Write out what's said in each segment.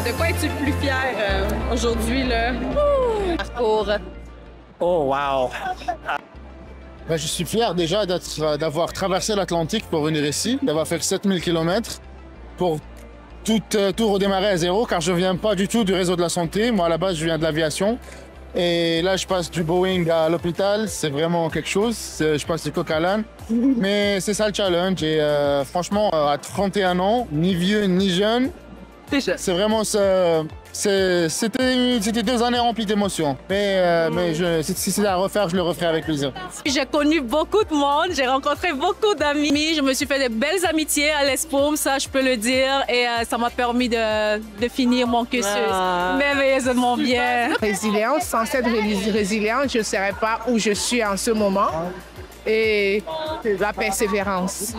De quoi es-tu le plus fier aujourd'hui, là? Parcours. Oh, wow! Ben, je suis fier déjà d'avoir traversé l'Atlantique pour venir ici, d'avoir fait 7000 km pour tout redémarrer à zéro, car je ne viens pas du tout du réseau de la santé. Moi, à la base, je viens de l'aviation. Et là, je passe du Boeing à l'hôpital. C'est vraiment quelque chose. Je passe du coq à l'âne. Mais c'est ça le challenge. Et franchement, à 31 ans, ni vieux ni jeune, c'est vraiment ça. C'était 2 années remplies d'émotions. Mais si c'est à refaire, je le referai avec plaisir. J'ai connu beaucoup de monde, j'ai rencontré beaucoup d'amis. Je me suis fait de belles amitiés à l'ESPOM, ça je peux le dire. Et ça m'a permis de finir mon cursus merveilleusement bien. Résilience, sans cette résilience, je ne serais pas où je suis en ce moment. Et la persévérance.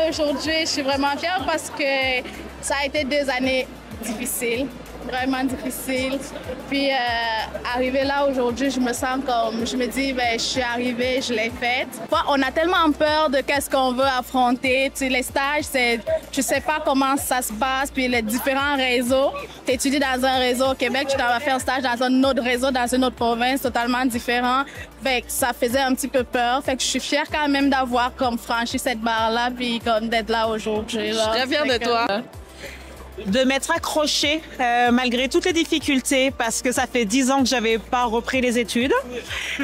Aujourd'hui, je suis vraiment fière parce que ça a été 2 années difficiles, vraiment difficiles. Puis arriver là aujourd'hui, je me sens comme, je me dis, ben, je suis arrivée, je l'ai faite. On a tellement peur de qu'est-ce qu'on veut affronter. Tu sais, les stages, tu sais pas comment ça se passe, puis les différents réseaux. Tu étudies dans un réseau au Québec, tu vas faire un stage dans un autre réseau, dans une autre province, totalement différent. Fait que ça faisait un petit peu peur. Fait que je suis fière quand même d'avoir comme franchi cette barre-là, puis comme d'être là aujourd'hui. Je suis très fière de toi. De m'être accrochée malgré toutes les difficultés parce que ça fait 10 ans que j'avais pas repris les études.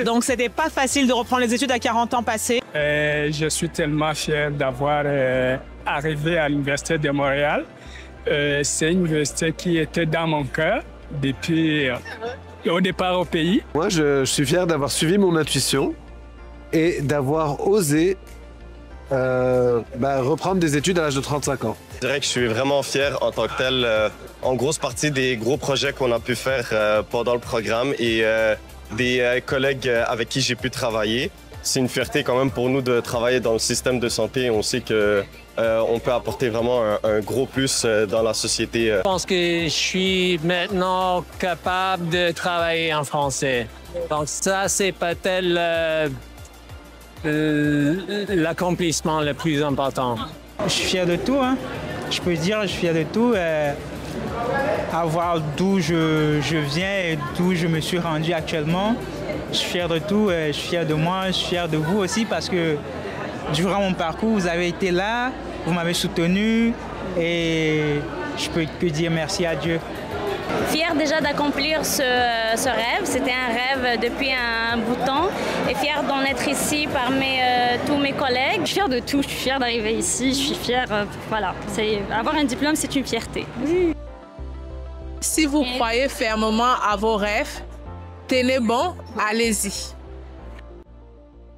Donc c'était pas facile de reprendre les études à 40 ans passés. Je suis tellement fier d'avoir arrivé à l'Université de Montréal. C'est une université qui était dans mon cœur depuis au départ au pays. Moi, je suis fier d'avoir suivi mon intuition et d'avoir osé reprendre des études à l'âge de 35 ans. Je dirais que je suis vraiment fier en tant que tel, en grosse partie des gros projets qu'on a pu faire pendant le programme et des collègues avec qui j'ai pu travailler. C'est une fierté quand même pour nous de travailler dans le système de santé. On sait qu'on peut apporter vraiment un gros plus dans la société. Je pense que je suis maintenant capable de travailler en français. Donc ça, c'est peut-être l'accomplissement le plus important. Je suis fier de tout, hein. Je peux dire, je suis fier de tout. Avoir d'où je viens et d'où je me suis rendu actuellement. Je suis fier de tout, je suis fier de moi, je suis fier de vous aussi parce que durant mon parcours, vous avez été là, vous m'avez soutenu et je peux que dire merci à Dieu. Fière déjà d'accomplir ce rêve. C'était un rêve depuis un bout de temps. Et fière d'en être ici parmi tous mes collègues. Je suis fière de tout. Je suis fière d'arriver ici. Je suis fière. Voilà. Avoir un diplôme, c'est une fierté. Si vous croyez fermement à vos rêves, tenez bon, allez-y.